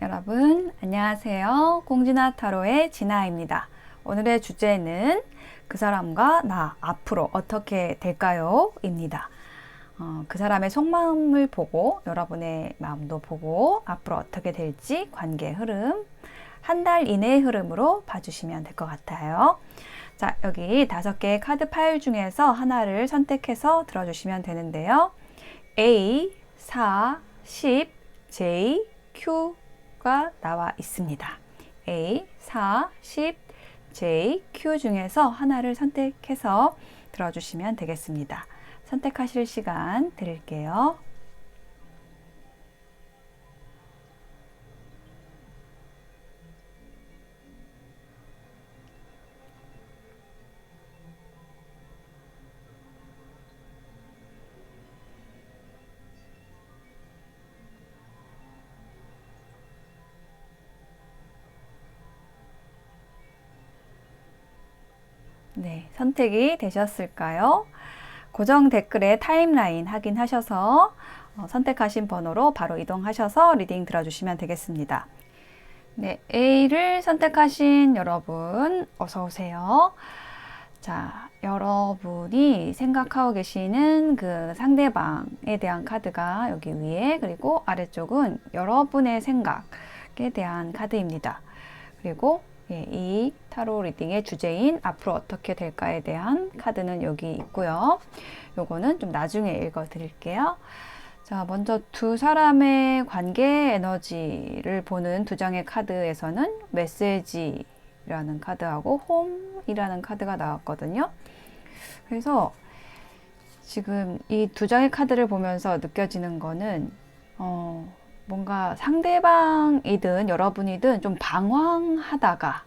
여러분 안녕하세요. 공진아 타로의 진아입니다. 오늘의 주제는 그 사람과 나 앞으로 어떻게 될까요? 입니다. 그 사람의 속마음을 보고 여러분의 마음도 보고 앞으로 어떻게 될지 관계 흐름 한 달 이내의 흐름으로 봐주시면 될 것 같아요. 자, 여기 5개의 카드 파일 중에서 하나를 선택해서 들어주시면 되는데요. A, 4, 10, J, Q가 나와 있습니다. A, 4, 10, J, Q 중에서 하나를 선택해서 들어주시면 되겠습니다. 선택하실 시간 드릴게요. 네, 선택이 되셨을까요? 고정 댓글에 타임라인 확인하셔서 선택하신 번호로 바로 이동하셔서 리딩 들어주시면 되겠습니다. 네, A를 선택하신 여러분 어서 오세요. 자, 여러분이 생각하고 계시는 그 상대방에 대한 카드가 여기 위에, 그리고 아래쪽은 여러분의 생각에 대한 카드입니다. 그리고 이 타로 리딩의 주제인 앞으로 어떻게 될까에 대한 카드는 여기 있고요. 요거는 좀 나중에 읽어 드릴게요. 자, 먼저 두 사람의 관계 에너지를 보는 두 장의 카드에서는 메시지라는 카드하고 홈이라는 카드가 나왔거든요. 그래서 지금 이 두 장의 카드를 보면서 느껴지는 거는 뭔가 상대방이든 여러분이든 좀 방황하다가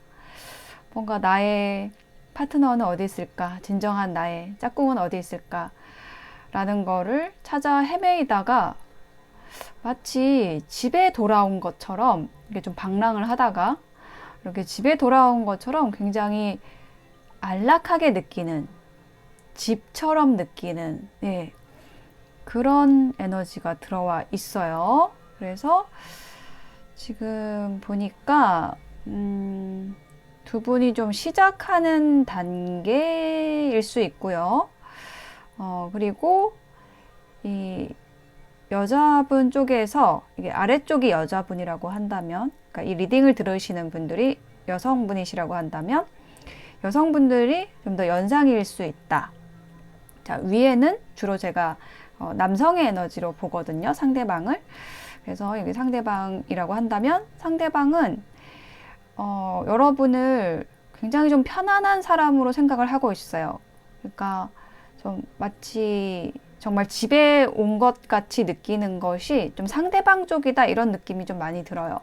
뭔가 나의 파트너는 어디 있을까? 진정한 나의 짝꿍은 어디 있을까? 라는 거를 찾아 헤매이다가 마치 집에 돌아온 것처럼 이렇게 좀 방랑을 하다가 이렇게 집에 돌아온 것처럼 굉장히 안락하게 느끼는, 집처럼 느끼는 그런 에너지가 들어와 있어요. 그래서 지금 보니까 두 분이 좀 시작하는 단계일 수 있고요. 그리고 이 여자분 쪽에서, 이게 아래쪽이 여자분이라고 한다면, 그러니까 이 리딩을 들으시는 분들이 여성분이시라고 한다면 여성분들이 좀 더 연상일 수 있다. 자, 위에는 주로 제가 남성의 에너지로 보거든요, 상대방을. 그래서 여기 상대방이라고 한다면 상대방은 여러분을 굉장히 좀 편안한 사람으로 생각을 하고 있어요. 그러니까 좀 마치 정말 집에 온 것 같이 느끼는 것이 좀 상대방 쪽이다, 이런 느낌이 좀 많이 들어요.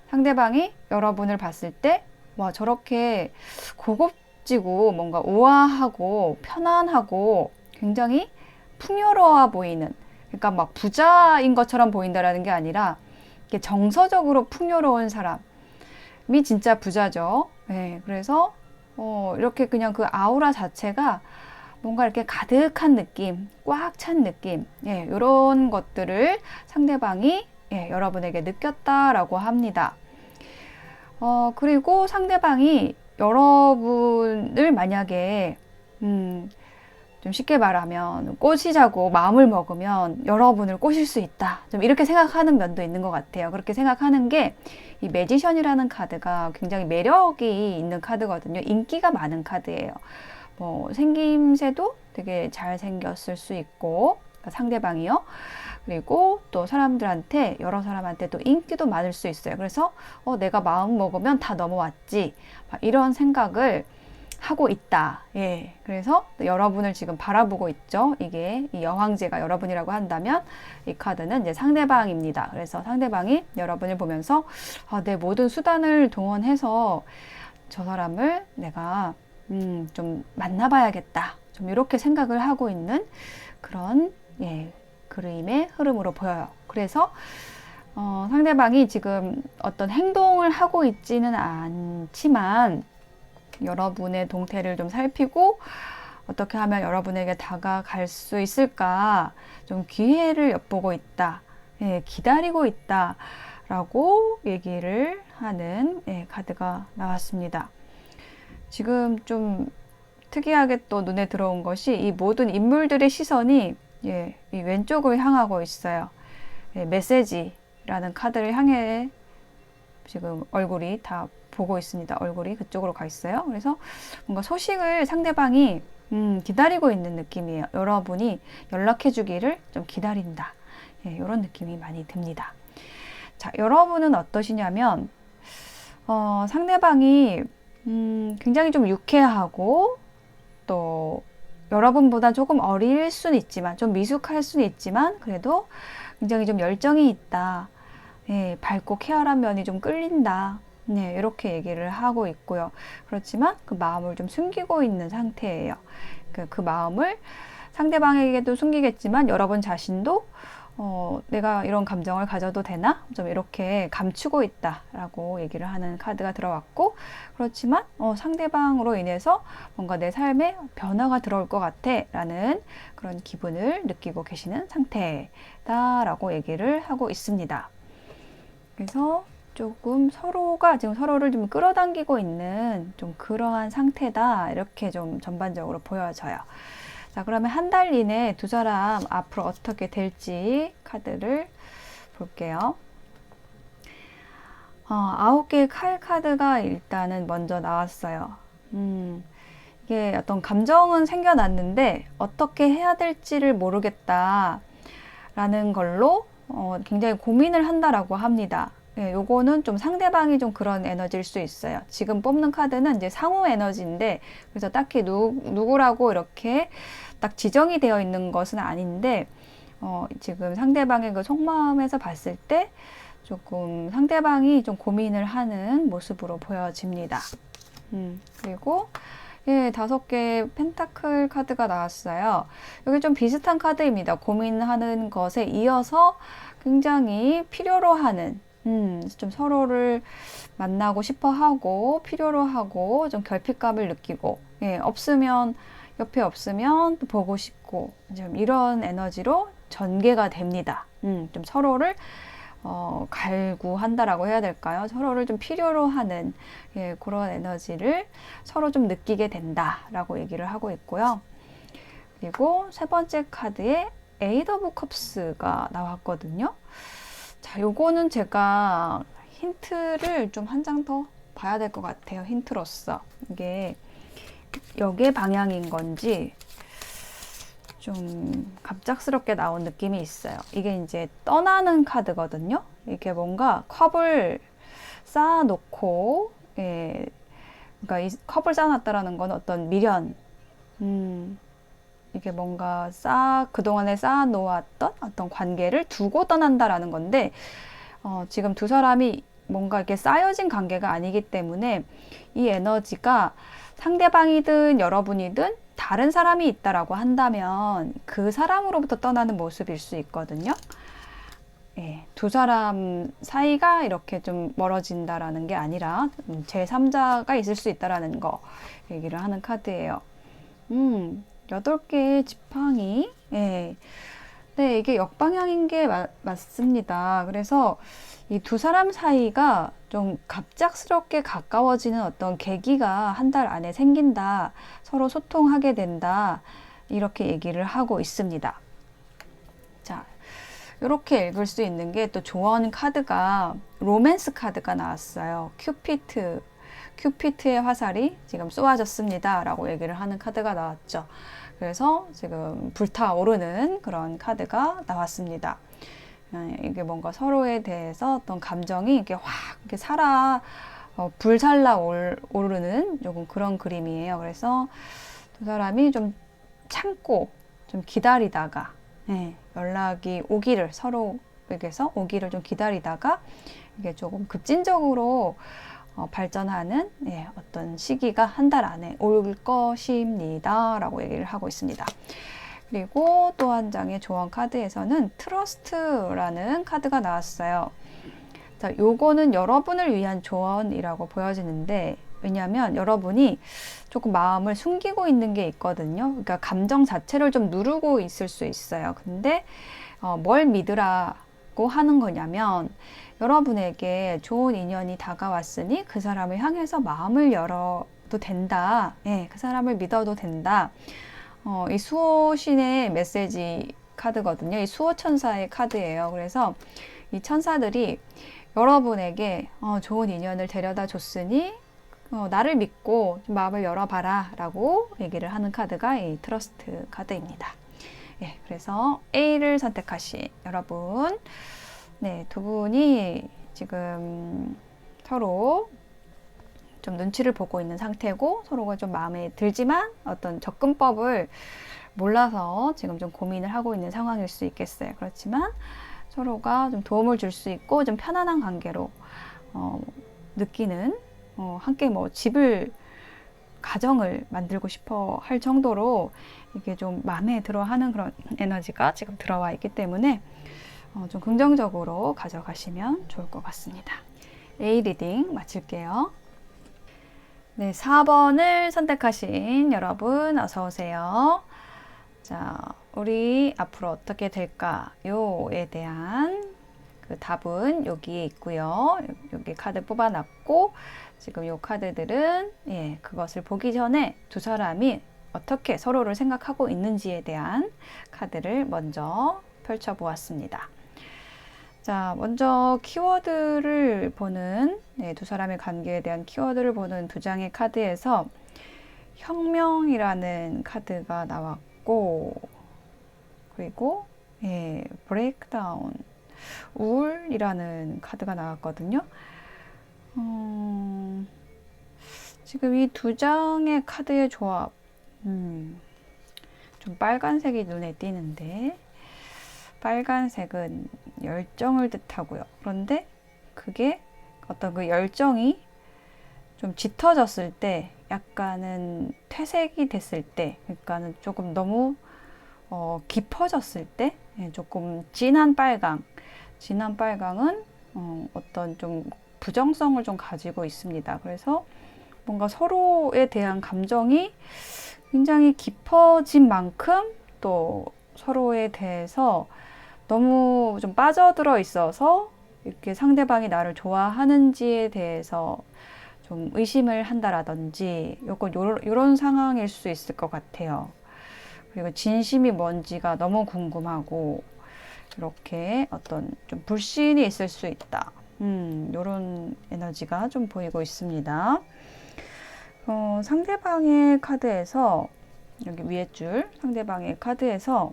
상대방이 여러분을 봤을 때, 와, 저렇게 고급지고 뭔가 우아하고 편안하고 굉장히 풍요로워 보이는, 그러니까 막 부자인 것처럼 보인다라는 게 아니라 이렇게 정서적으로 풍요로운 사람이 진짜 부자죠. 네, 그래서 이렇게 그냥 그 아우라 자체가 뭔가 이렇게 가득한 느낌, 꽉 찬 느낌, 이런 것들을 상대방이 여러분에게 느꼈다라고 합니다. 그리고 상대방이 여러분을 만약에 좀 쉽게 말하면 꼬시자고 마음을 먹으면 여러분을 꼬실 수 있다, 좀 이렇게 생각하는 면도 있는 것 같아요. 그렇게 생각하는 게 이 매지션이라는 카드가 굉장히 매력이 있는 카드거든요. 인기가 많은 카드예요. 뭐 생김새도 되게 잘생겼을 수 있고, 그러니까 상대방이요. 그리고 또 사람들한테, 여러 사람한테 또 인기도 많을 수 있어요. 그래서 내가 마음 먹으면 다 넘어왔지, 이런 생각을 하고 있다. 그래서 여러분을 지금 바라보고 있죠. 이게 이 여왕제가 여러분이라고 한다면 이 카드는 이제 상대방입니다. 그래서 상대방이 여러분을 보면서 내 모든 수단을 동원해서 저 사람을 내가 좀 만나봐야겠다, 좀 이렇게 생각을 하고 있는 그런 그림의 흐름으로 보여요. 그래서 상대방이 지금 어떤 행동을 하고 있지는 않지만 여러분의 동태를 좀 살피고 어떻게 하면 여러분에게 다가갈 수 있을까, 좀 기회를 엿보고 있다, 기다리고 있다 라고 얘기를 하는 카드가 나왔습니다. 지금 좀 특이하게 또 눈에 들어온 것이 이 모든 인물들의 시선이 이 왼쪽을 향하고 있어요. 메시지라는 카드를 향해 지금 얼굴이 다 보고 있습니다. 얼굴이 그쪽으로 가 있어요. 그래서 뭔가 소식을 상대방이 기다리고 있는 느낌이에요. 여러분이 연락해 주기를 좀 기다린다. 이런 느낌이 많이 듭니다. 자, 여러분은 어떠시냐면 상대방이 굉장히 좀 유쾌하고 또 여러분보다 조금 어릴 수는 있지만 좀 미숙할 수는 있지만 그래도 굉장히 좀 열정이 있다. 밝고 쾌활한 면이 좀 끌린다. 이렇게 얘기를 하고 있고요. 그렇지만 그 마음을 좀 숨기고 있는 상태예요. 그 마음을 상대방에게도 숨기겠지만 여러분 자신도 내가 이런 감정을 가져도 되나? 좀 이렇게 감추고 있다라고 얘기를 하는 카드가 들어왔고, 그렇지만 상대방으로 인해서 뭔가 내 삶에 변화가 들어올 것 같아 라는 그런 기분을 느끼고 계시는 상태다라고 얘기를 하고 있습니다. 그래서 조금 서로가 지금 서로를 좀 끌어당기고 있는 좀 그러한 상태다, 이렇게 좀 전반적으로 보여져요. 자, 그러면 한 달 이내 두 사람 앞으로 어떻게 될지 카드를 볼게요. 9개의 칼 카드가 일단은 먼저 나왔어요. 이게 어떤 감정은 생겨났는데 어떻게 해야 될지를 모르겠다 라는 걸로 굉장히 고민을 한다라고 합니다. 요거는 좀 상대방이 좀 그런 에너지일 수 있어요. 지금 뽑는 카드는 이제 상호 에너지인데, 그래서 딱히 누구라고 이렇게 딱 지정이 되어 있는 것은 아닌데, 지금 상대방의 그 속마음에서 봤을 때 조금 상대방이 좀 고민을 하는 모습으로 보여집니다. 그리고 5개 펜타클 카드가 나왔어요. 여기 좀 비슷한 카드입니다. 고민하는 것에 이어서 굉장히 필요로 하는, 좀 서로를 만나고 싶어 하고 필요로 하고 좀 결핍감을 느끼고, 옆에 없으면 또 보고 싶고, 좀 이런 에너지로 전개가 됩니다. 좀 서로를 갈구한다라고 해야 될까요? 서로를 좀 필요로 하는 그런 에너지를 서로 좀 느끼게 된다라고 얘기를 하고 있고요. 그리고 세 번째 카드에 에이드 오브 컵스가 나왔거든요. 자, 요거는 제가 힌트를 좀 한 장 더 봐야 될 것 같아요. 힌트로서 이게 역의 방향인 건지 좀 갑작스럽게 나온 느낌이 있어요. 이게 이제 떠나는 카드거든요. 이게 뭔가 컵을 쌓아놓고, 그러니까 이 컵을 쌓아놨다라는 건 어떤 미련, 이게 뭔가 그동안에 쌓아놓았던 어떤 관계를 두고 떠난다라는 건데, 지금 두 사람이 뭔가 이렇게 쌓여진 관계가 아니기 때문에 이 에너지가 상대방이든 여러분이든 다른 사람이 있다라고 한다면 그 사람으로부터 떠나는 모습일 수 있거든요. 두 사람 사이가 이렇게 좀 멀어진다라는 게 아니라 제3자가 있을 수 있다라는 거 얘기를 하는 카드예요. 8개의 지팡이. 네, 이게 역방향인 게 맞습니다. 그래서 이 두 사람 사이가 좀 갑작스럽게 가까워지는 어떤 계기가 한 달 안에 생긴다. 서로 소통하게 된다. 이렇게 얘기를 하고 있습니다. 자, 이렇게 읽을 수 있는 게 또 조언 카드가 로맨스 카드가 나왔어요. 큐피트의 화살이 지금 쏘아졌습니다. 라고 얘기를 하는 카드가 나왔죠. 그래서 지금 불타오르는 그런 카드가 나왔습니다. 이게 뭔가 서로에 대해서 어떤 감정이 이렇게 확 이렇게 불살라 오르는 조금 그런 그림이에요. 그래서 두 사람이 좀 참고 좀 기다리다가 연락이 오기를, 서로에게서 오기를 좀 기다리다가 이게 조금 급진적으로 발전하는 어떤 시기가 한 달 안에 올 것입니다. 라고 얘기를 하고 있습니다. 그리고 또 한 장의 조언 카드에서는 트러스트라는 카드가 나왔어요. 자, 요거는 여러분을 위한 조언이라고 보여지는데, 왜냐하면 여러분이 조금 마음을 숨기고 있는 게 있거든요. 그러니까 감정 자체를 좀 누르고 있을 수 있어요. 근데 뭘 믿으라고 자꾸 하는 거냐면, 여러분에게 좋은 인연이 다가왔으니 그 사람을 향해서 마음을 열어도 된다. 예, 그 사람을 믿어도 된다. 이 수호신의 메시지 카드거든요. 이 수호천사의 카드예요. 그래서 이 천사들이 여러분에게 좋은 인연을 데려다 줬으니 나를 믿고 마음을 열어봐라 라고 얘기를 하는 카드가 이 트러스트 카드입니다. 예, 그래서 A를 선택하신 여러분, 네, 두 분이 지금 서로 좀 눈치를 보고 있는 상태고 서로가 좀 마음에 들지만 어떤 접근법을 몰라서 지금 좀 고민을 하고 있는 상황일 수 있겠어요. 그렇지만 서로가 좀 도움을 줄 수 있고 좀 편안한 관계로 느끼는 함께 뭐 가정을 만들고 싶어 할 정도로 이게 좀 마음에 들어 하는 그런 에너지가 지금 들어와 있기 때문에 좀 긍정적으로 가져가시면 좋을 것 같습니다. A 리딩 마칠게요. 네, 4번을 선택하신 여러분 어서 오세요. 자, 우리 앞으로 어떻게 될까요에 대한 그 답은 여기에 있고요. 여기 카드 뽑아놨고 지금 이 카드들은 그것을 보기 전에 두 사람이 어떻게 서로를 생각하고 있는지에 대한 카드를 먼저 펼쳐보았습니다. 자, 먼저 키워드를 보는 두 사람의 관계에 대한 키워드를 보는 두 장의 카드에서 혁명이라는 카드가 나왔고 그리고 브레이크다운 우울이라는 카드가 나왔거든요. 지금 이 두 장의 카드의 조합 좀 빨간색이 눈에 띄는데 빨간색은 열정을 뜻하고요. 그런데 그게 어떤 그 열정이 좀 짙어졌을 때 약간은 퇴색이 됐을 때 그러니까는 조금 너무 깊어졌을 때 조금 진한 빨강은 어떤 좀 부정성을 좀 가지고 있습니다. 그래서 뭔가 서로에 대한 감정이 굉장히 깊어진 만큼 또 서로에 대해서 너무 좀 빠져들어 있어서 이렇게 상대방이 나를 좋아하는지에 대해서 좀 의심을 한다라든지 요런 상황일 수 있을 것 같아요. 그리고 진심이 뭔지가 너무 궁금하고 이렇게 어떤 좀 불신이 있을 수 있다. 요런 에너지가 좀 보이고 있습니다. 상대방의 카드에서 여기 위에 줄 상대방의 카드에서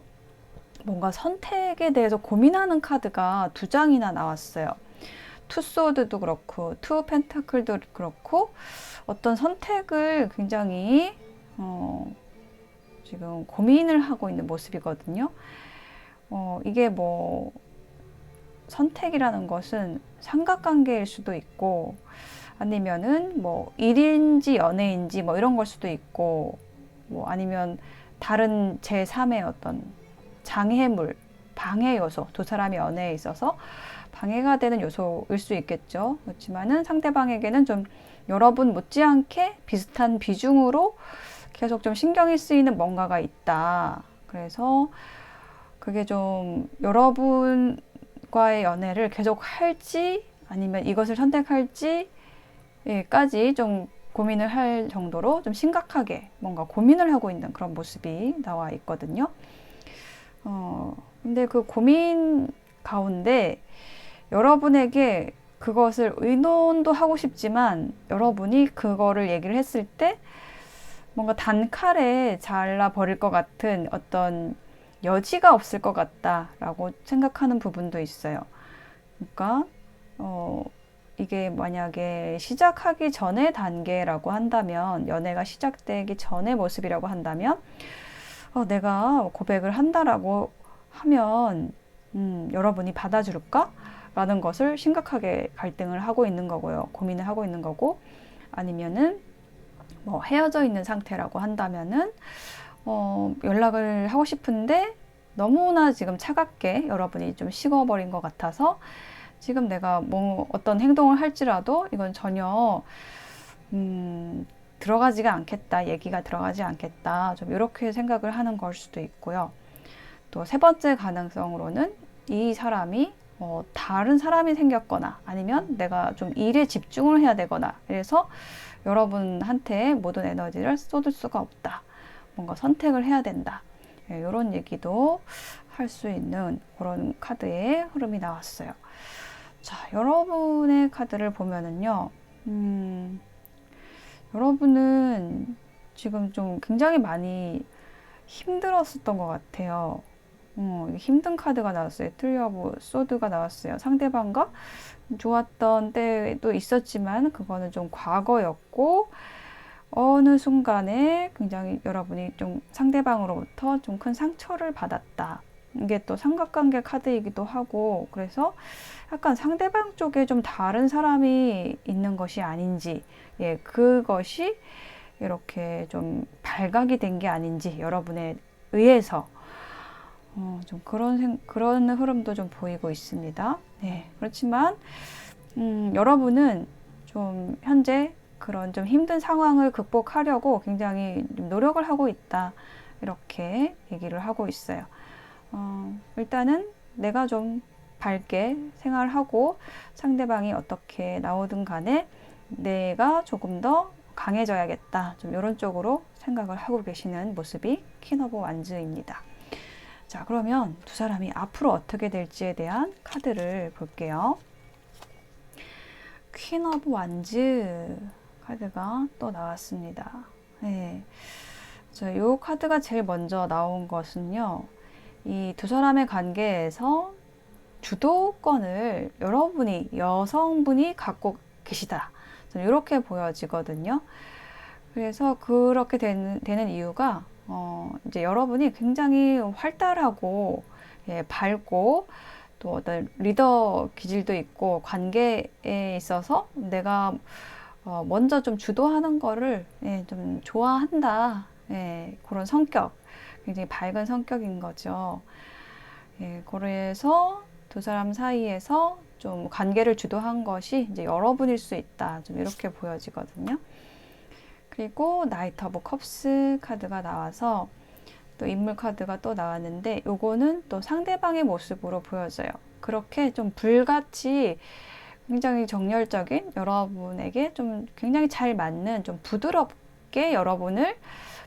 뭔가 선택에 대해서 고민하는 카드가 두 장이나 나왔어요. 투 소드도 그렇고 투 펜타클도 그렇고 어떤 선택을 굉장히 지금 고민을 하고 있는 모습이거든요. 이게 뭐 선택이라는 것은 삼각관계일 수도 있고 아니면은 뭐 일인지 연애인지 뭐 이런 걸 수도 있고 뭐 아니면 다른 제3의 어떤 장애물, 방해 요소, 두 사람이 연애에 있어서 방해가 되는 요소일 수 있겠죠. 그렇지만은 상대방에게는 좀 여러분 못지않게 비슷한 비중으로 계속 좀 신경이 쓰이는 뭔가가 있다. 그래서 그게 좀 여러분과의 연애를 계속 할지 아니면 이것을 선택할지까지 좀 고민을 할 정도로 좀 심각하게 뭔가 고민을 하고 있는 그런 모습이 나와 있거든요. 근데 그 고민 가운데 여러분에게 그것을 의논도 하고 싶지만 여러분이 그거를 얘기를 했을 때 뭔가 단칼에 잘라버릴 것 같은 어떤 여지가 없을 것 같다라고 생각하는 부분도 있어요. 그러니까 이게 만약에 시작하기 전의 단계라고 한다면 연애가 시작되기 전의 모습이라고 한다면 내가 고백을 한다라고 하면 여러분이 받아줄까? 라는 것을 심각하게 갈등을 하고 있는 거고요. 고민을 하고 있는 거고 아니면은 뭐 헤어져 있는 상태라고 한다면은 연락을 하고 싶은데 너무나 지금 차갑게 여러분이 좀 식어버린 것 같아서 지금 내가 뭐 어떤 행동을 할지라도 이건 전혀 들어가지가 않겠다, 얘기가 들어가지 않겠다, 좀 이렇게 생각을 하는 걸 수도 있고요. 또 세 번째 가능성으로는 이 사람이 다른 사람이 생겼거나 아니면 내가 좀 일에 집중을 해야 되거나 그래서 여러분한테 모든 에너지를 쏟을 수가 없다. 뭔가 선택을 해야 된다. 이런 얘기도 할 수 있는 그런 카드의 흐름이 나왔어요. 자, 여러분의 카드를 보면은요, 여러분은 지금 좀 굉장히 많이 힘들었었던 것 같아요. 힘든 카드가 나왔어요. 트리 오브 소드가 나왔어요. 상대방과 좋았던 때도 있었지만 그거는 좀 과거였고 어느 순간에 굉장히 여러분이 좀 상대방으로부터 좀 큰 상처를 받았다. 이게 또 삼각관계 카드이기도 하고 그래서 약간 상대방 쪽에 좀 다른 사람이 있는 것이 아닌지 예, 그것이 이렇게 좀 발각이 된 게 아닌지 여러분에 의해서 좀 그런 흐름도 좀 보이고 있습니다. 네, 그렇지만 여러분은 좀 현재 그런 좀 힘든 상황을 극복하려고 굉장히 노력을 하고 있다. 이렇게 얘기를 하고 있어요. 일단은 내가 좀 밝게 생활하고 상대방이 어떻게 나오든 간에 내가 조금 더 강해져야겠다. 좀 이런 쪽으로 생각을 하고 계시는 모습이 퀸 오브 완즈입니다. 자, 그러면 두 사람이 앞으로 어떻게 될지에 대한 카드를 볼게요. 퀸 오브 완즈 카드가 또 나왔습니다. 네. 이 카드가 제일 먼저 나온 것은요. 이 두 사람의 관계에서 주도권을 여러분이, 여성분이 갖고 계시다. 이렇게 보여지거든요. 그래서 그렇게 되는 이유가, 이제 여러분이 굉장히 활달하고, 예, 밝고, 또 어떤 리더 기질도 있고, 관계에 있어서 내가 먼저 좀 주도하는 거를 예, 좀 좋아한다. 예, 그런 성격. 굉장히 밝은 성격인 거죠. 예, 그래서 두 사람 사이에서 좀 관계를 주도한 것이 이제 여러분일 수 있다. 좀 이렇게 보여지거든요. 그리고 나이트 오브 컵스 카드가 나와서 또 인물 카드가 또 나왔는데 요거는 또 상대방의 모습으로 보여져요. 그렇게 좀 불같이 굉장히 정열적인 여러분에게 좀 굉장히 잘 맞는 좀 부드럽게 여러분을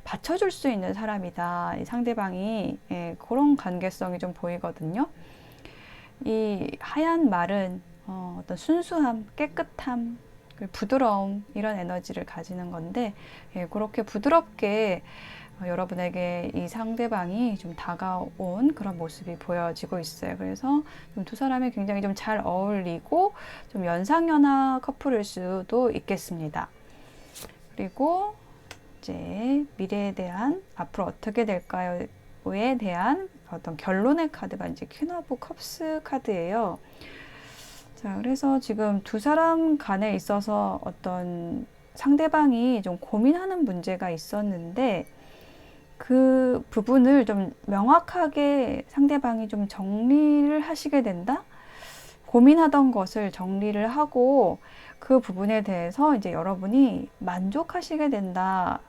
받쳐줄 수 있는 사람이다. 이 상대방이 예, 그런 관계성이 좀 보이거든요. 이 하얀 말은 어떤 순수함, 깨끗함, 부드러움 이런 에너지를 가지는 건데 예, 그렇게 부드럽게 여러분에게 이 상대방이 좀 다가온 그런 모습이 보여지고 있어요. 그래서 좀 두 사람이 굉장히 좀 잘 어울리고 좀 연상연하 커플일 수도 있겠습니다. 그리고 이제 미래에 대한 앞으로 어떻게 될까요에 대한 어떤 결론의 카드가 이제 퀸 오브 컵스 카드예요. 자, 그래서 지금 두 사람 간에 있어서 어떤 상대방이 좀 고민하는 문제가 있었는데 그 부분을 좀 명확하게 상대방이 좀 정리를 하시게 된다? 고민하던 것을 정리를 하고 그 부분에 대해서 이제 여러분이 만족하시게 된다.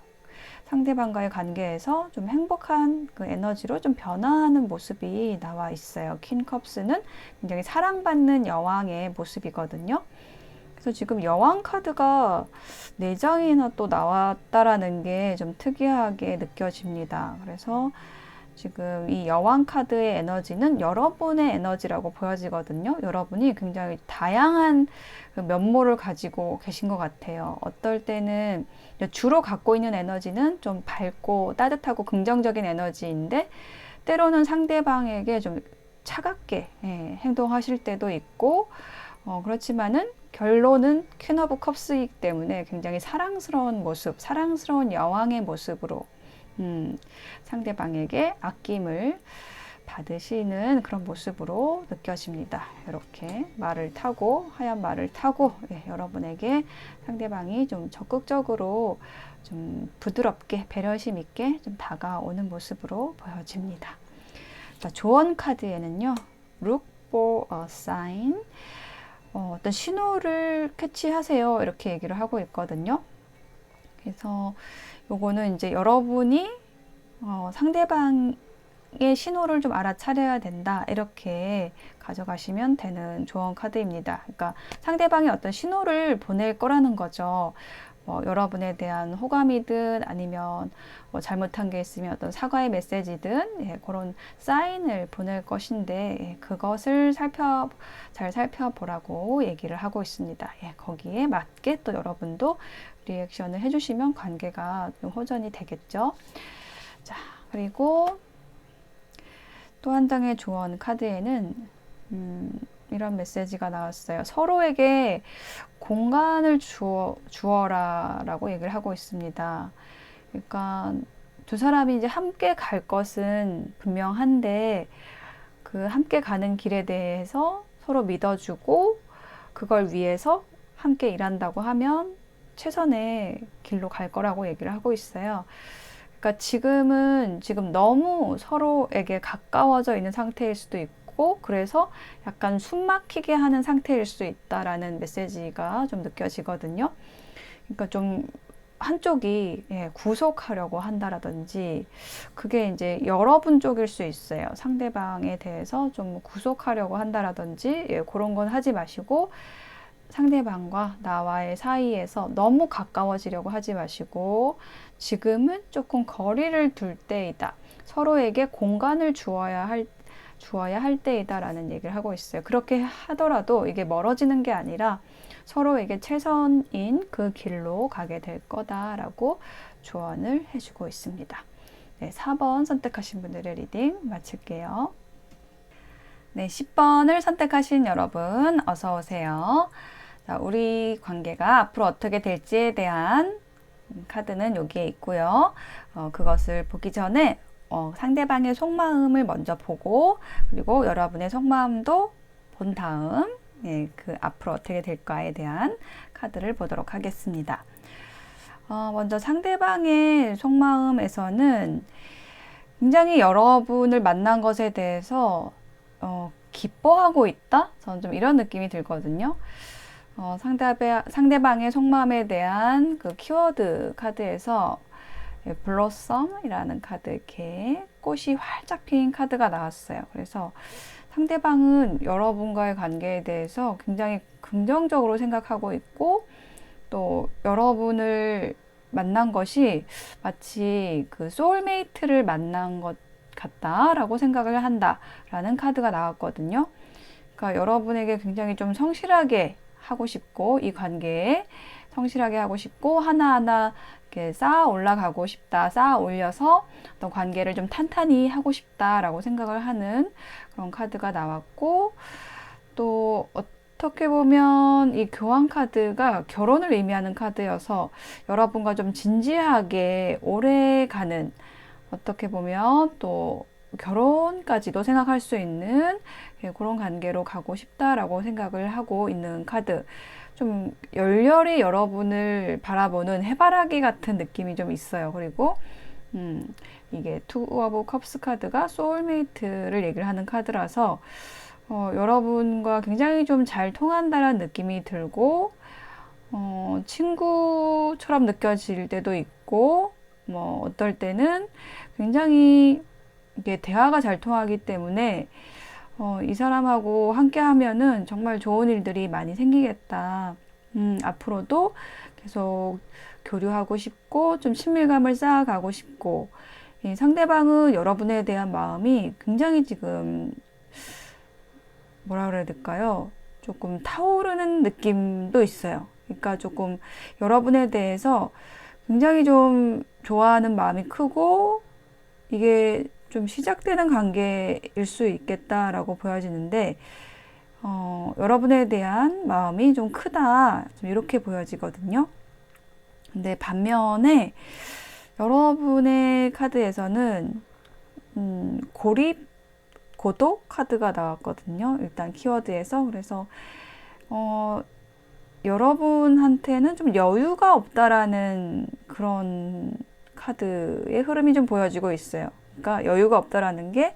상대방과의 관계에서 좀 행복한 그 에너지로 좀 변화하는 모습이 나와 있어요. 퀸컵스는 굉장히 사랑받는 여왕의 모습이거든요. 그래서 지금 여왕 카드가 4장이나 또 나왔다라는 게 좀 특이하게 느껴집니다. 그래서 지금 이 여왕 카드의 에너지는 여러분의 에너지라고 보여지거든요. 여러분이 굉장히 다양한 면모를 가지고 계신 것 같아요. 어떨 때는 주로 갖고 있는 에너지는 좀 밝고 따뜻하고 긍정적인 에너지인데 때로는 상대방에게 좀 차갑게 행동하실 때도 있고 그렇지만은 결론은 퀸 오브 컵스이기 때문에 굉장히 사랑스러운 모습, 사랑스러운 여왕의 모습으로 상대방에게 아낌을 받으시는 그런 모습으로 느껴집니다. 이렇게 말을 타고 하얀 말을 타고 여러분에게 상대방이 좀 적극적으로 좀 부드럽게 배려심 있게 좀 다가오는 모습으로 보여집니다. 자, 조언 카드에는요. Look for a sign. 어떤 신호를 캐치하세요. 이렇게 얘기를 하고 있거든요. 그래서 요거는 이제 여러분이 상대방의 상대방의 신호를 좀 알아차려야 된다. 이렇게 가져가시면 되는 조언 카드입니다. 그러니까 상대방이 어떤 신호를 보낼 거라는 거죠. 뭐 여러분에 대한 호감이든 아니면 뭐 잘못한 게 있으면 어떤 사과의 메시지든 예, 그런 사인을 보낼 것인데 예, 그것을 잘 살펴보라고 얘기를 하고 있습니다. 예, 거기에 맞게 또 여러분도 리액션을 해주시면 관계가 좀 호전이 되겠죠. 자, 그리고 또 한 장의 조언 카드에는 이런 메시지가 나왔어요. 서로에게 공간을 주어라 라고 얘기를 하고 있습니다. 그러니까 두 사람이 이제 함께 갈 것은 분명한데 그 함께 가는 길에 대해서 서로 믿어주고 그걸 위해서 함께 일한다고 하면 최선의 길로 갈 거라고 얘기를 하고 있어요. 그러니까 지금 너무 서로에게 가까워져 있는 상태일 수도 있고 그래서 약간 숨 막히게 하는 상태일 수 있다라는 메시지가 좀 느껴지거든요. 그러니까 좀 한쪽이 구속하려고 한다라든지 그게 이제 여러분 쪽일 수 있어요. 상대방에 대해서 좀 구속하려고 한다라든지 그런 건 하지 마시고 상대방과 나와의 사이에서 너무 가까워지려고 하지 마시고 지금은 조금 거리를 둘 때이다. 서로에게 공간을 주어야 할 때이다라는 얘기를 하고 있어요. 그렇게 하더라도 이게 멀어지는 게 아니라 서로에게 최선인 그 길로 가게 될 거다라고 조언을 해주고 있습니다. 네, 4번 선택하신 분들의 리딩 마칠게요. 네, 10번을 선택하신 여러분 어서 오세요. 자, 우리 관계가 앞으로 어떻게 될지에 대한 카드는 여기에 있고요. 그것을 보기 전에 상대방의 속마음을 먼저 보고 그리고 여러분의 속마음도 본 다음 그 앞으로 어떻게 될까에 대한 카드를 보도록 하겠습니다. 먼저 상대방의 속마음에서는 굉장히 여러분을 만난 것에 대해서 기뻐하고 있다? 저는 좀 이런 느낌이 들거든요. 상대방의 속마음에 대한 그 키워드 카드에서 블로썸이라는 카드 이렇게 꽃이 활짝 핀 카드가 나왔어요. 그래서 상대방은 여러분과의 관계에 대해서 굉장히 긍정적으로 생각하고 있고 또 여러분을 만난 것이 마치 그 소울메이트를 만난 것 같다라고 생각을 한다라는 카드가 나왔거든요. 그러니까 여러분에게 굉장히 좀 성실하게 하고 싶고 이 관계에 성실하게 하고 싶고 하나하나 이렇게 쌓아 올라가고 싶다. 쌓아 올려서 어떤 관계를 좀 탄탄히 하고 싶다라고 생각을 하는 그런 카드가 나왔고 또 어떻게 보면 이 교환 카드가 결혼을 의미하는 카드여서 여러분과 좀 진지하게 오래 가는 어떻게 보면 또 결혼까지도 생각할 수 있는 그런 관계로 가고 싶다라고 생각을 하고 있는 카드. 좀 열렬히 여러분을 바라보는 해바라기 같은 느낌이 좀 있어요. 그리고 이게 투 오브 컵스 카드가 소울메이트를 얘기를 하는 카드라서 여러분과 굉장히 좀 잘 통한다는 느낌이 들고 친구처럼 느껴질 때도 있고 뭐 어떨 때는 굉장히 이게 대화가 잘 통하기 때문에 이 사람하고 함께 하면은 정말 좋은 일들이 많이 생기겠다. 앞으로도 계속 교류하고 싶고 좀 친밀감을 쌓아가고 싶고 이 상대방은 여러분에 대한 마음이 굉장히 지금 뭐라 그래야 될까요? 조금 타오르는 느낌도 있어요. 그러니까 조금 여러분에 대해서 굉장히 좀 좋아하는 마음이 크고 이게 좀 시작되는 관계일 수 있겠다라고 보여지는데 여러분에 대한 마음이 좀 크다 좀 이렇게 보여지거든요. 근데 반면에 여러분의 카드에서는 고독 카드가 나왔거든요. 일단 키워드에서. 그래서 여러분한테는 좀 여유가 없다라는 그런 카드의 흐름이 좀 보여지고 있어요. 그러니까 여유가 없다라는 게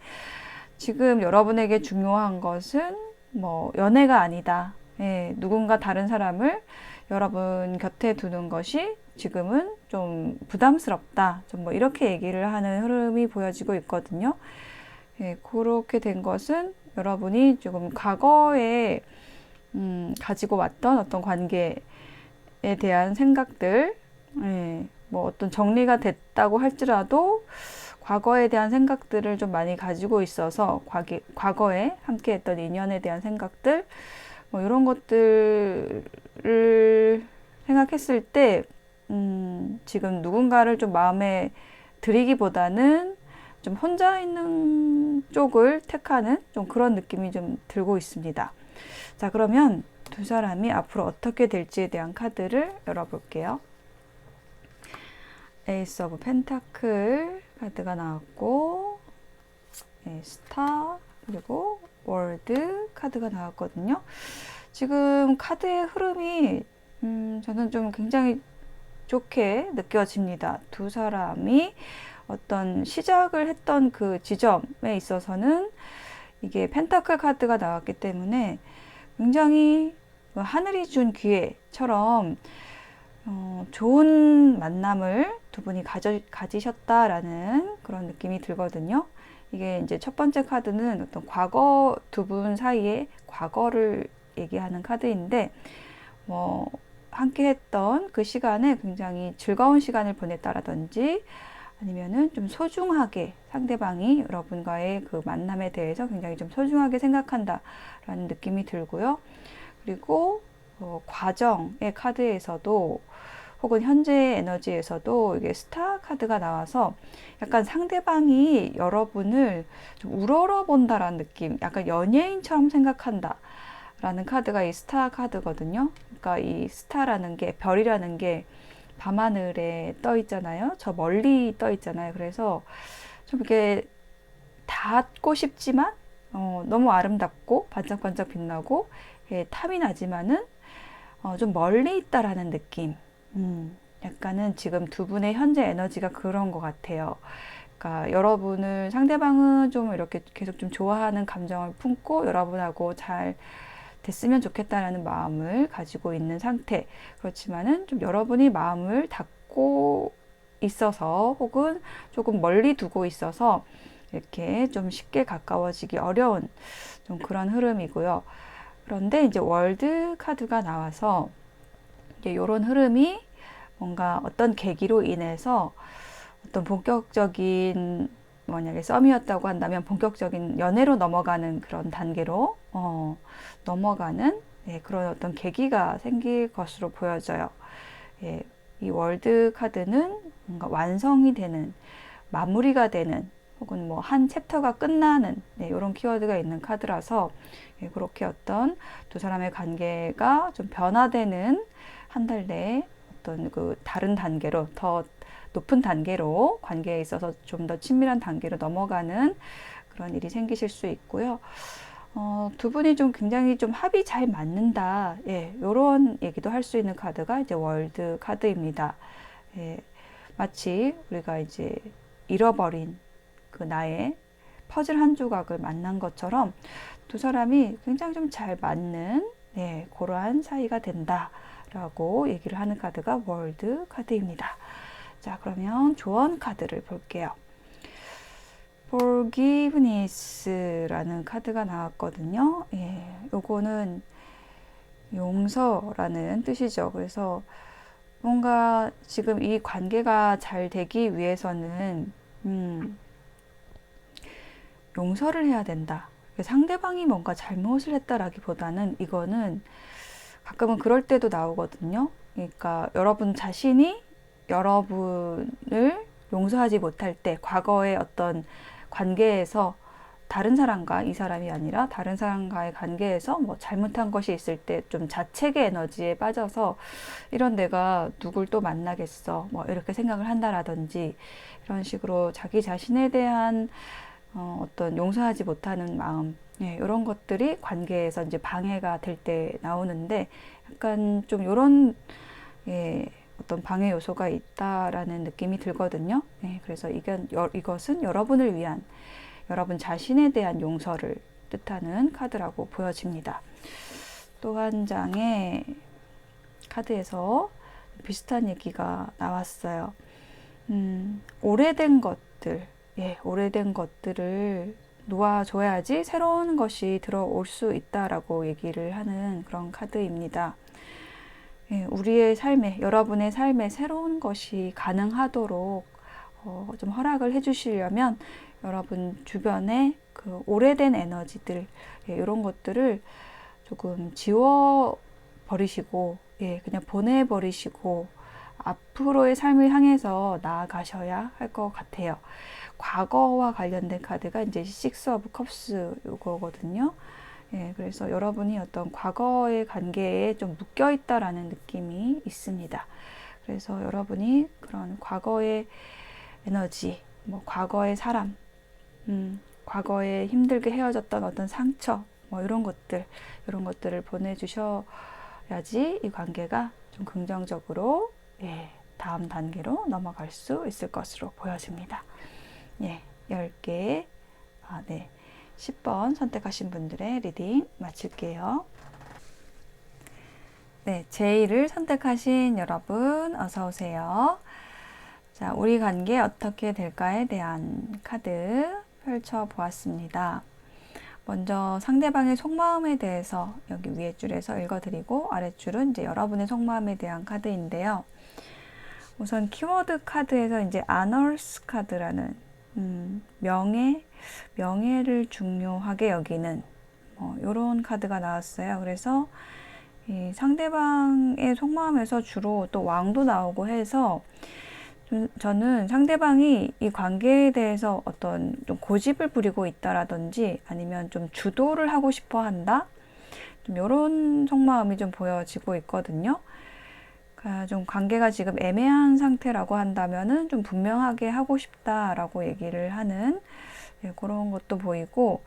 지금 여러분에게 중요한 것은 뭐 연애가 아니다. 누군가 다른 사람을 여러분 곁에 두는 것이 지금은 좀 부담스럽다. 좀 뭐 이렇게 얘기를 하는 흐름이 보여지고 있거든요. 예, 그렇게 된 것은 여러분이 조금 과거에 가지고 왔던 어떤 관계에 대한 생각들, 예, 뭐 어떤 정리가 됐다고 할지라도 과거에 대한 생각들을 좀 많이 가지고 있어서 과거에 함께 했던 인연에 대한 생각들, 뭐 이런 것들을 생각했을 때, 지금 누군가를 좀 마음에 들이기보다는 좀 혼자 있는 쪽을 택하는 좀 그런 느낌이 좀 들고 있습니다. 자, 그러면 두 사람이 앞으로 어떻게 될지에 대한 카드를 열어볼게요. 에이스 오브 펜타클 카드가 나왔고, 스타, 그리고 월드 카드가 나왔거든요. 지금 카드의 흐름이 저는 좀 굉장히 좋게 느껴집니다. 두 사람이 어떤 시작을 했던 그 지점에 있어서는 이게 펜타클 카드가 나왔기 때문에 굉장히 하늘이 준 기회처럼 좋은 만남을 두 분이 가지셨다라는 그런 느낌이 들거든요. 이게 이제 첫 번째 카드는 어떤 과거, 두 분 사이의 과거를 얘기하는 카드인데, 뭐, 함께 했던 그 시간에 굉장히 즐거운 시간을 보냈다라든지, 아니면은 좀 소중하게 상대방이 여러분과의 그 만남에 대해서 굉장히 좀 소중하게 생각한다라는 느낌이 들고요. 그리고 과정의 카드에서도 혹은 현재의 에너지에서도 이게 스타 카드가 나와서 약간 상대방이 여러분을 좀 우러러 본다라는 느낌, 약간 연예인처럼 생각한다 라는 카드가 이 스타 카드거든요. 그러니까 이 스타라는 게, 별이라는 게 밤하늘에 떠 있잖아요. 저 멀리 떠 있잖아요. 그래서 좀 이렇게 닿고 싶지만 너무 아름답고 반짝반짝 빛나고 탐이 나지만은 좀 멀리 있다라는 느낌. 약간은 지금 두 분의 현재 에너지가 그런 것 같아요. 그러니까 여러분을, 상대방은 좀 이렇게 계속 좀 좋아하는 감정을 품고 여러분하고 잘 됐으면 좋겠다라는 마음을 가지고 있는 상태. 그렇지만은 좀 여러분이 마음을 닫고 있어서 혹은 조금 멀리 두고 있어서 이렇게 좀 쉽게 가까워지기 어려운 좀 그런 흐름이고요. 그런데 이제 월드 카드가 나와서 이제 이런 흐름이 뭔가 어떤 계기로 인해서 어떤 본격적인, 만약에 썸이었다고 한다면 본격적인 연애로 넘어가는 그런 단계로 넘어가는 그런 어떤 계기가 생길 것으로 보여져요. 예, 이 월드 카드는 뭔가 완성이 되는, 마무리가 되는, 혹은 뭐 한 챕터가 끝나는 이런 키워드가 있는 카드라서 그렇게 어떤 두 사람의 관계가 좀 변화되는 한 달 내에 어떤 그 다른 단계로, 더 높은 단계로, 관계에 있어서 좀 더 친밀한 단계로 넘어가는 그런 일이 생기실 수 있고요. 두 분이 좀 굉장히 좀 합이 잘 맞는다. 예, 요런 얘기도 할 수 있는 카드가 이제 월드 카드입니다. 예, 마치 우리가 이제 잃어버린 그 나의 퍼즐 한 조각을 만난 것처럼 두 사람이 굉장히 좀 잘 맞는 그러한 사이가 된다라고 얘기를 하는 카드가 월드 카드입니다. 자, 그러면 조언 카드를 볼게요. Forgiveness라는 카드가 나왔거든요. 예, 요거는 용서라는 뜻이죠. 그래서 뭔가 지금 이 관계가 잘 되기 위해서는 용서를 해야 된다. 상대방이 뭔가 잘못을 했다라기보다는 이거는 가끔은 그럴 때도 나오거든요. 그러니까 여러분 자신이 여러분을 용서하지 못할 때, 과거의 어떤 관계에서 다른 사람과, 이 사람이 아니라 다른 사람과의 관계에서 뭐 잘못한 것이 있을 때 좀 자책의 에너지에 빠져서 이런 내가 누굴 또 만나겠어 뭐 이렇게 생각을 한다라든지, 이런 식으로 자기 자신에 대한 어떤 용서하지 못하는 마음, 이런 것들이 관계에서 이제 방해가 될 때 나오는데, 약간 좀 이런 어떤 방해 요소가 있다라는 느낌이 들거든요. 그래서 이것은 여러분을 위한, 여러분 자신에 대한 용서를 뜻하는 카드라고 보여집니다. 또 한 장의 카드에서 비슷한 얘기가 나왔어요. 오래된 것들, 오래된 것들을 놓아줘야지 새로운 것이 들어올 수 있다라고 얘기를 하는 그런 카드입니다. 예, 우리의 삶에, 여러분의 삶에 새로운 것이 가능하도록 좀 허락을 해주시려면 여러분 주변에 그 오래된 에너지들, 예, 이런 것들을 조금 지워 버리시고, 예, 그냥 보내버리시고 앞으로의 삶을 향해서 나아가셔야 할 것 같아요. 과거와 관련된 카드가 이제 Six of Cups 요거거든요. 예, 그래서 여러분이 어떤 과거의 관계에 좀 묶여 있다라는 느낌이 있습니다. 그래서 여러분이 그런 과거의 에너지, 뭐 과거의 사람, 과거에 힘들게 헤어졌던 어떤 상처, 뭐 이런 것들을 보내주셔야지 이 관계가 좀 긍정적으로, 예, 다음 단계로 넘어갈 수 있을 것으로 보여집니다. 예, 10개, 네, 10번 선택하신 분들의 리딩 마칠게요. 네, 제1을 선택하신 여러분 어서 오세요. 자, 우리 관계 어떻게 될까에 대한 카드 펼쳐보았습니다. 먼저 상대방의 속마음에 대해서 여기 위에 줄에서 읽어드리고 아랫줄은 이제 여러분의 속마음에 대한 카드인데요. 우선 키워드 카드에서 이제 아너스 카드라는 명예를 중요하게 여기는 이런 카드가 나왔어요. 그래서 이 상대방의 속마음에서 주로 또 왕도 나오고 해서 저는 상대방이 이 관계에 대해서 어떤 좀 고집을 부리고 있다라든지 아니면 좀 주도를 하고 싶어 한다, 좀 이런 속마음이 좀 보여지고 있거든요. 그러니까 좀 관계가 지금 애매한 상태라고 한다면은 좀 분명하게 하고 싶다라고 얘기를 하는, 네, 그런 것도 보이고,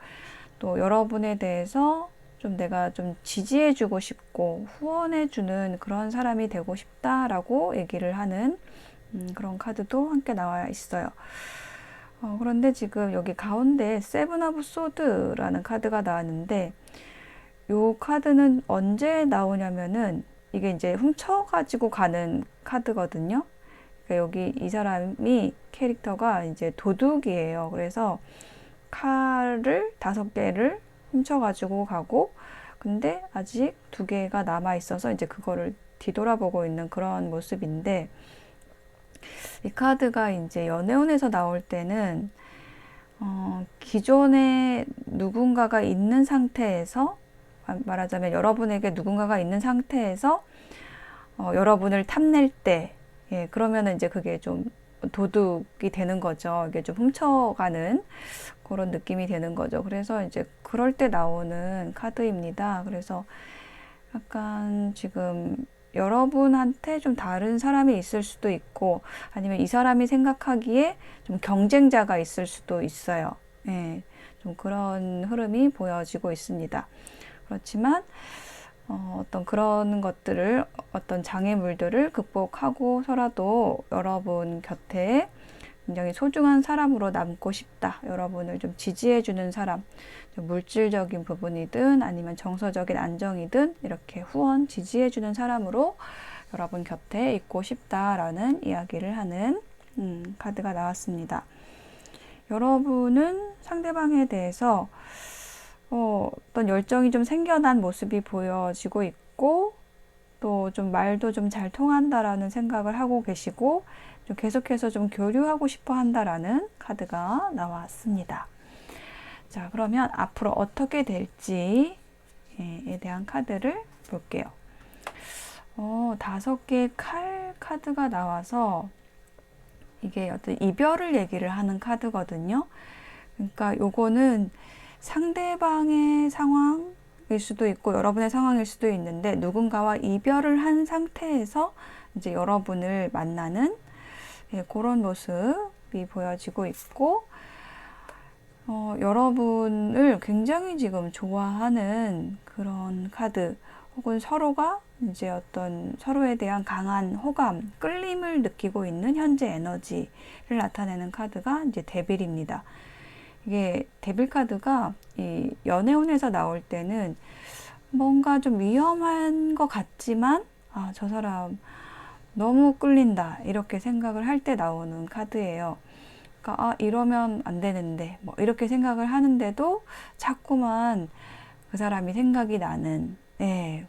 또 여러분에 대해서 좀 내가 좀 지지해주고 싶고 후원해주는 그런 사람이 되고 싶다라고 얘기를 하는 그런 카드도 함께 나와 있어요. 그런데 지금 여기 가운데 세븐 오브 소드라는 카드가 나왔는데, 이 카드는 언제 나오냐면은 이게 이제 훔쳐가지고 가는 카드거든요. 그러니까 여기 이 사람이 캐릭터가 이제 도둑이에요. 그래서 칼을 5개를 훔쳐가지고 가고, 근데 아직 2개가 남아 있어서 이제 그거를 뒤돌아보고 있는 그런 모습인데, 이 카드가 이제 연애운에서 나올 때는 기존에 누군가가 있는 상태에서, 말하자면 여러분에게 누군가가 있는 상태에서 여러분을 탐낼 때, 예, 그러면은 이제 그게 좀 도둑이 되는 거죠. 이게 좀 훔쳐가는 그런 느낌이 되는 거죠. 그래서 이제 그럴 때 나오는 카드입니다. 그래서 약간 지금 여러분한테 좀 다른 사람이 있을 수도 있고, 아니면 이 사람이 생각하기에 좀 경쟁자가 있을 수도 있어요. 예, 좀 그런 흐름이 보여지고 있습니다. 그렇지만 어떤 그런 것들을, 어떤 장애물들을 극복하고서라도 여러분 곁에 굉장히 소중한 사람으로 남고 싶다, 여러분을 좀 지지해주는 사람, 좀 물질적인 부분이든 아니면 정서적인 안정이든 이렇게 후원, 지지해주는 사람으로 여러분 곁에 있고 싶다라는 이야기를 하는 카드가 나왔습니다. 여러분은 상대방에 대해서 어떤 열정이 좀 생겨난 모습이 보여지고 있고, 또 좀 말도 좀 잘 통한다라는 생각을 하고 계시고, 좀 계속해서 좀 교류하고 싶어 한다라는 카드가 나왔습니다. 자, 그러면 앞으로 어떻게 될지에 대한 카드를 볼게요. 5개의 칼 카드가 나와서 이게 어떤 이별을 얘기를 하는 카드거든요. 그러니까 요거는 상대방의 상황일 수도 있고 여러분의 상황일 수도 있는데, 누군가와 이별을 한 상태에서 이제 여러분을 만나는, 예, 그런 모습이 보여지고 있고, 여러분을 굉장히 지금 좋아하는 그런 카드, 혹은 서로가 이제 어떤 서로에 대한 강한 호감, 끌림을 느끼고 있는 현재 에너지를 나타내는 카드가 이제 데빌입니다. 이게 데빌 카드가 이 연애운에서 나올 때는 뭔가 좀 위험한 것 같지만, 저 사람 너무 끌린다, 이렇게 생각을 할 때 나오는 카드예요. 그러니까 이러면 안 되는데 뭐 이렇게 생각을 하는데도 자꾸만 그 사람이 생각이 나는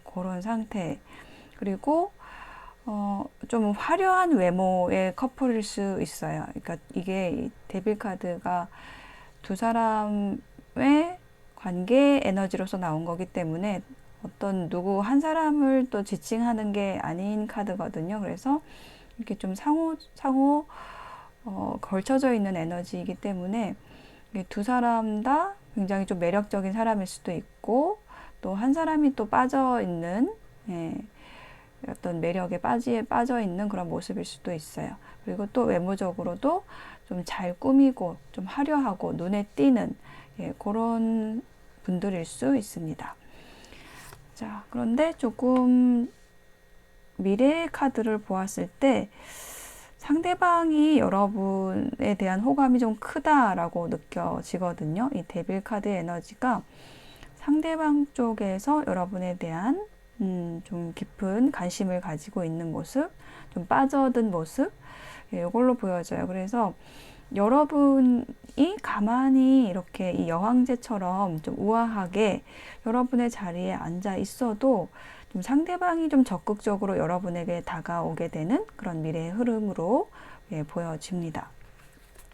그런 상태. 그리고 좀 화려한 외모의 커플일 수 있어요. 그러니까 이게 데빌 카드가 두 사람의 관계 에너지로서 나온 거기 때문에 어떤 누구 한 사람을 또 지칭하는 게 아닌 카드거든요. 그래서 이렇게 좀 상호 걸쳐져 있는 에너지이기 때문에 두 사람 다 굉장히 좀 매력적인 사람일 수도 있고 또 한 사람이 또 빠져 있는 어떤 매력에 빠져 있는 그런 모습일 수도 있어요. 그리고 또 외모적으로도 좀 잘 꾸미고 좀 화려하고 눈에 띄는 그런 분들일 수 있습니다. 자, 그런데 조금 미래의 카드를 보았을 때 상대방이 여러분에 대한 호감이 좀 크다라고 느껴지거든요. 이 데빌 카드의 에너지가 상대방 쪽에서 여러분에 대한 좀 깊은 관심을 가지고 있는 모습, 좀 빠져든 모습, 이걸로 보여져요. 그래서 여러분이 가만히 이렇게 이 여왕제처럼 좀 우아하게 여러분의 자리에 앉아 있어도 좀 상대방이 좀 적극적으로 여러분에게 다가오게 되는 그런 미래의 흐름으로 보여집니다.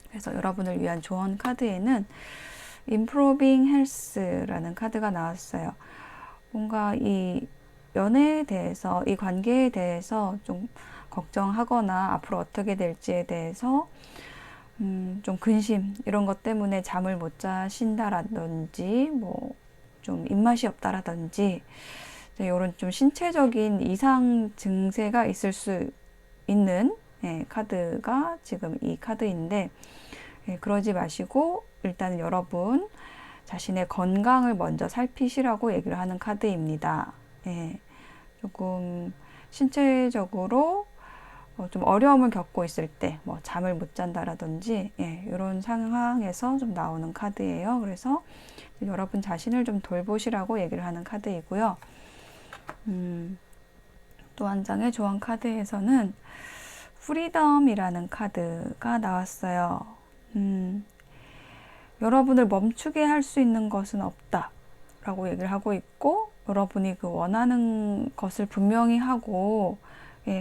그래서 여러분을 위한 조언 카드에는 Improving Health라는 카드가 나왔어요. 뭔가 이 연애에 대해서, 이 관계에 대해서 좀 걱정하거나 앞으로 어떻게 될지에 대해서 좀 근심 이런 것 때문에 잠을 못 자신다라든지 뭐 좀 입맛이 없다라든지 이런 좀 신체적인 이상 증세가 있을 수 있는 카드가 지금 이 카드인데 그러지 마시고 일단 여러분 자신의 건강을 먼저 살피시라고 얘기를 하는 카드입니다. 조금 신체적으로 좀 어려움을 겪고 있을 때, 뭐 잠을 못 잔다라든지, 이런 상황에서 좀 나오는 카드예요. 그래서 여러분 자신을 좀 돌보시라고 얘기를 하는 카드이고요. 또 한 장의 조언 카드에서는 프리덤이라는 카드가 나왔어요. 여러분을 멈추게 할 수 있는 것은 없다 라고 얘기를 하고 있고, 여러분이 그 원하는 것을 분명히 하고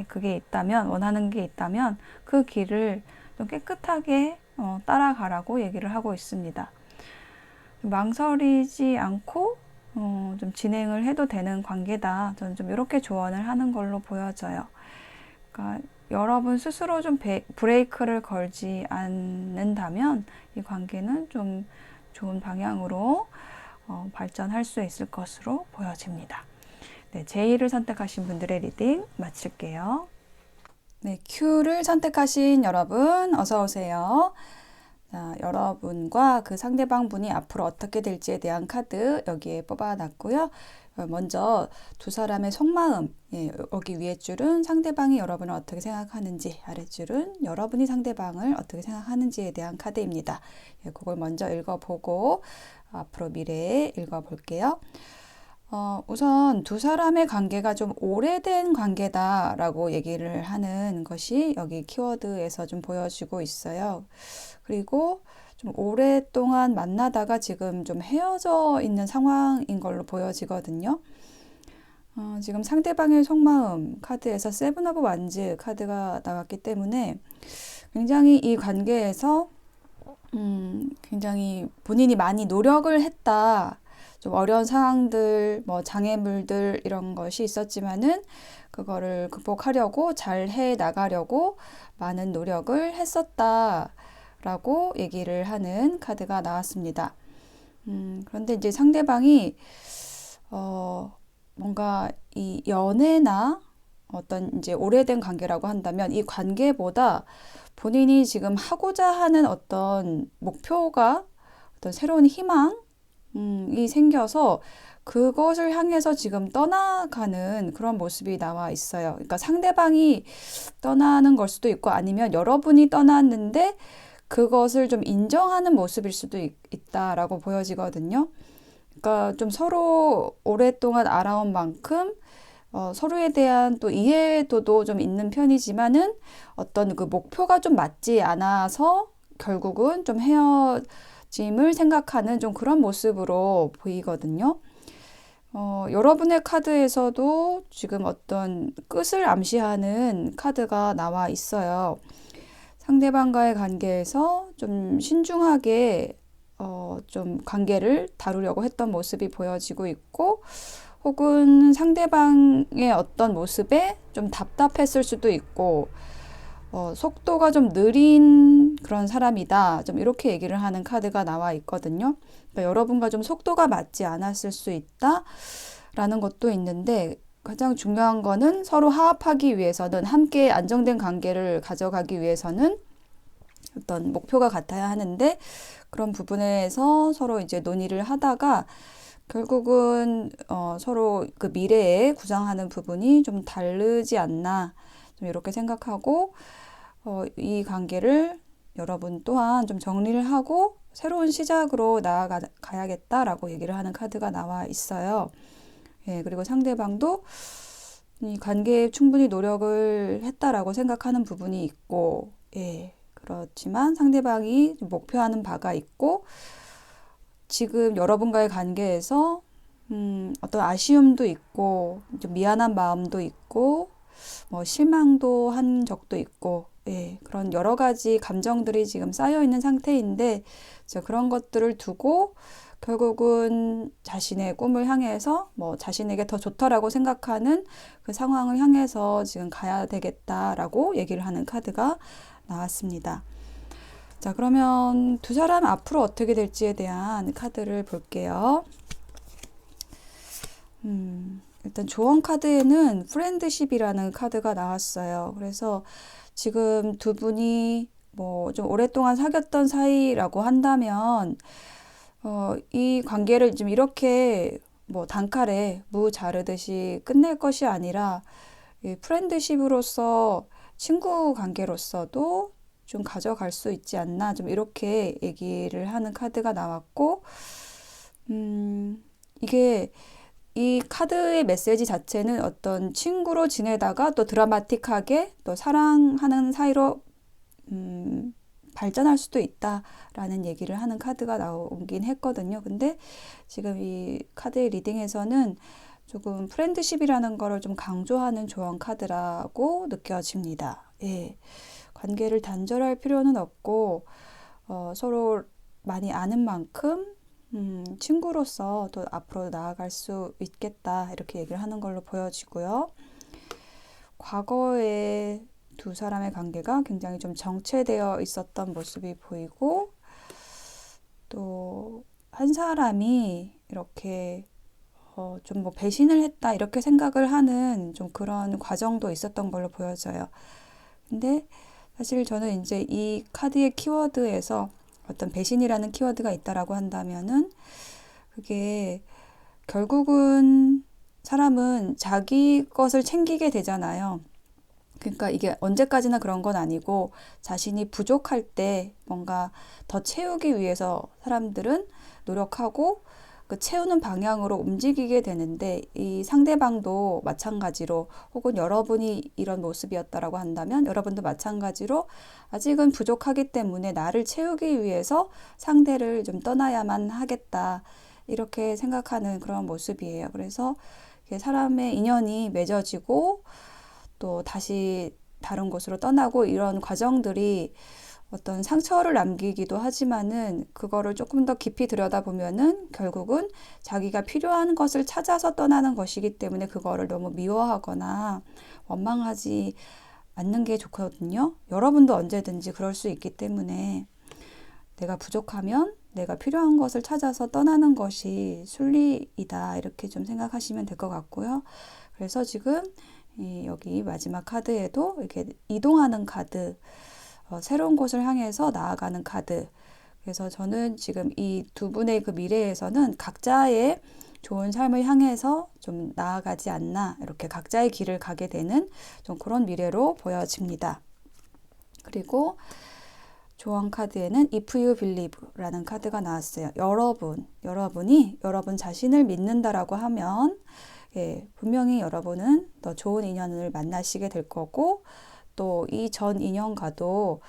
그게 있다면, 원하는 게 있다면 그 길을 좀 깨끗하게 따라가라고 얘기를 하고 있습니다. 망설이지 않고 좀 진행을 해도 되는 관계다. 저는 좀 이렇게 조언을 하는 걸로 보여져요. 그러니까 여러분 스스로 좀 브레이크를 걸지 않는다면 이 관계는 좀 좋은 방향으로 발전할 수 있을 것으로 보여집니다. 네, J를 선택하신 분들의 리딩 마칠게요. 네, Q를 선택하신 여러분 어서 오세요. 자, 여러분과 그 상대방 분이 앞으로 어떻게 될지에 대한 카드 여기에 뽑아놨고요. 먼저 두 사람의 속마음, 여기 위에 줄은 상대방이 여러분을 어떻게 생각하는지, 아랫줄은 여러분이 상대방을 어떻게 생각하는지에 대한 카드입니다. 그걸 먼저 읽어보고 앞으로 미래에 읽어볼게요. 우선 두 사람의 관계가 좀 오래된 관계다라고 얘기를 하는 것이 여기 키워드에서 좀 보여지고 있어요. 그리고 좀 오랫동안 만나다가 지금 좀 헤어져 있는 상황인 걸로 보여지거든요. 지금 상대방의 속마음 카드에서 세븐 오브 완즈 카드가 나왔기 때문에 굉장히 이 관계에서 굉장히 본인이 많이 노력을 했다. 좀 어려운 상황들, 뭐 장애물들 이런 것이 있었지만은 그거를 극복하려고 잘 해 나가려고 많은 노력을 했었다라고 얘기를 하는 카드가 나왔습니다. 그런데 이제 상대방이 뭔가 이 연애나 어떤 이제 오래된 관계라고 한다면 이 관계보다 본인이 지금 하고자 하는 어떤 목표가 어떤 새로운 희망 이 생겨서 그것을 향해서 지금 떠나가는 그런 모습이 나와 있어요. 그러니까 상대방이 떠나는 걸 수도 있고 아니면 여러분이 떠났는데 그것을 좀 인정하는 모습일 수도 있다라고 보여지거든요. 그러니까 좀 서로 오랫동안 알아온 만큼 서로에 대한 또 이해도도 좀 있는 편이지만은 어떤 그 목표가 좀 맞지 않아서 결국은 좀 헤어짐을 생각하는 좀 그런 모습으로 보이거든요. 여러분의 카드에서도 지금 어떤 끝을 암시하는 카드가 나와 있어요. 상대방과의 관계에서 좀 신중하게 좀 관계를 다루려고 했던 모습이 보여지고 있고, 혹은 상대방의 어떤 모습에 좀 답답했을 수도 있고, 속도가 좀 느린 그런 사람이다. 좀 이렇게 얘기를 하는 카드가 나와 있거든요. 그러니까 여러분과 좀 속도가 맞지 않았을 수 있다. 라는 것도 있는데, 가장 중요한 거는 서로 화합하기 위해서는, 함께 안정된 관계를 가져가기 위해서는 어떤 목표가 같아야 하는데, 그런 부분에서 서로 이제 논의를 하다가 결국은 서로 그 미래에 구상하는 부분이 좀 다르지 않나, 좀 이렇게 생각하고, 이 관계를 여러분 또한 좀 정리를 하고 새로운 시작으로 나아가야겠다라고 얘기를 하는 카드가 나와 있어요. 예, 그리고 상대방도 이 관계에 충분히 노력을 했다라고 생각하는 부분이 있고, 예, 그렇지만 상대방이 목표하는 바가 있고, 지금 여러분과의 관계에서 어떤 아쉬움도 있고, 좀 미안한 마음도 있고, 뭐 실망도 한 적도 있고, 예, 그런 여러 가지 감정들이 지금 쌓여 있는 상태인데, 그런 것들을 두고 결국은 자신의 꿈을 향해서 뭐 자신에게 더 좋다라고 생각하는 그 상황을 향해서 지금 가야 되겠다라고 얘기를 하는 카드가 나왔습니다. 자, 그러면 두 사람 앞으로 어떻게 될지에 대한 카드를 볼게요. 일단 조언 카드에는 프렌드십이라는 카드가 나왔어요. 그래서 지금 두 분이 뭐 좀 오랫동안 사귀었던 사이라고 한다면, 이 관계를 좀 이렇게 뭐 단칼에 무 자르듯이 끝낼 것이 아니라, 이 프렌드십으로서 친구 관계로서도 좀 가져갈 수 있지 않나, 좀 이렇게 얘기를 하는 카드가 나왔고, 이게 이 카드의 메시지 자체는 어떤 친구로 지내다가 또 드라마틱하게 또 사랑하는 사이로 발전할 수도 있다라는 얘기를 하는 카드가 나오긴 했거든요. 근데 지금 이 카드의 리딩에서는 조금 프렌드십이라는 거를 좀 강조하는 조언 카드라고 느껴집니다. 예. 관계를 단절할 필요는 없고, 서로 많이 아는 만큼 친구로서 또 앞으로 나아갈 수 있겠다, 이렇게 얘기를 하는 걸로 보여지고요. 과거에 두 사람의 관계가 굉장히 좀 정체되어 있었던 모습이 보이고, 또 한 사람이 이렇게 좀 뭐 배신을 했다 이렇게 생각을 하는 좀 그런 과정도 있었던 걸로 보여져요. 근데 사실 저는 이제 이 카드의 키워드에서 어떤 배신이라는 키워드가 있다라고 한다면은, 그게 결국은 사람은 자기 것을 챙기게 되잖아요. 그러니까 이게 언제까지나 그런 건 아니고, 자신이 부족할 때 뭔가 더 채우기 위해서 사람들은 노력하고 그 채우는 방향으로 움직이게 되는데, 이 상대방도 마찬가지로, 혹은 여러분이 이런 모습이었다라고 한다면 여러분도 마찬가지로 아직은 부족하기 때문에 나를 채우기 위해서 상대를 좀 떠나야만 하겠다, 이렇게 생각하는 그런 모습이에요. 그래서 사람의 인연이 맺어지고 또 다시 다른 곳으로 떠나고, 이런 과정들이 어떤 상처를 남기기도 하지만은, 그거를 조금 더 깊이 들여다보면은 결국은 자기가 필요한 것을 찾아서 떠나는 것이기 때문에 그거를 너무 미워하거나 원망하지 않는 게 좋거든요. 여러분도 언제든지 그럴 수 있기 때문에, 내가 부족하면 내가 필요한 것을 찾아서 떠나는 것이 순리이다, 이렇게 좀 생각하시면 될 것 같고요. 그래서 지금 여기 마지막 카드에도 이렇게 이동하는 카드, 새로운 곳을 향해서 나아가는 카드. 그래서 저는 지금 이 두 분의 그 미래에서는 각자의 좋은 삶을 향해서 좀 나아가지 않나, 이렇게 각자의 길을 가게 되는 좀 그런 미래로 보여집니다. 그리고 조언 카드에는 If You Believe라는 카드가 나왔어요. 여러분이 여러분 자신을 믿는다라고 하면, 예, 분명히 여러분은 더 좋은 인연을 만나시게 될 거고, 또 이 전 인연과도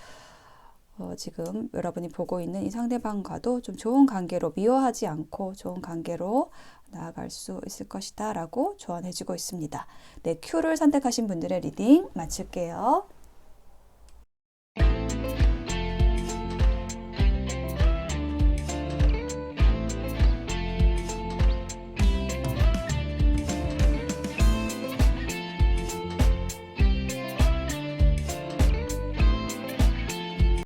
지금 여러분이 보고 있는 이 상대방과도 좀 좋은 관계로 미워하지 않고 좋은 관계로 나아갈 수 있을 것이다 라고 조언해주고 있습니다. 네, Q를 선택하신 분들의 리딩 마칠게요.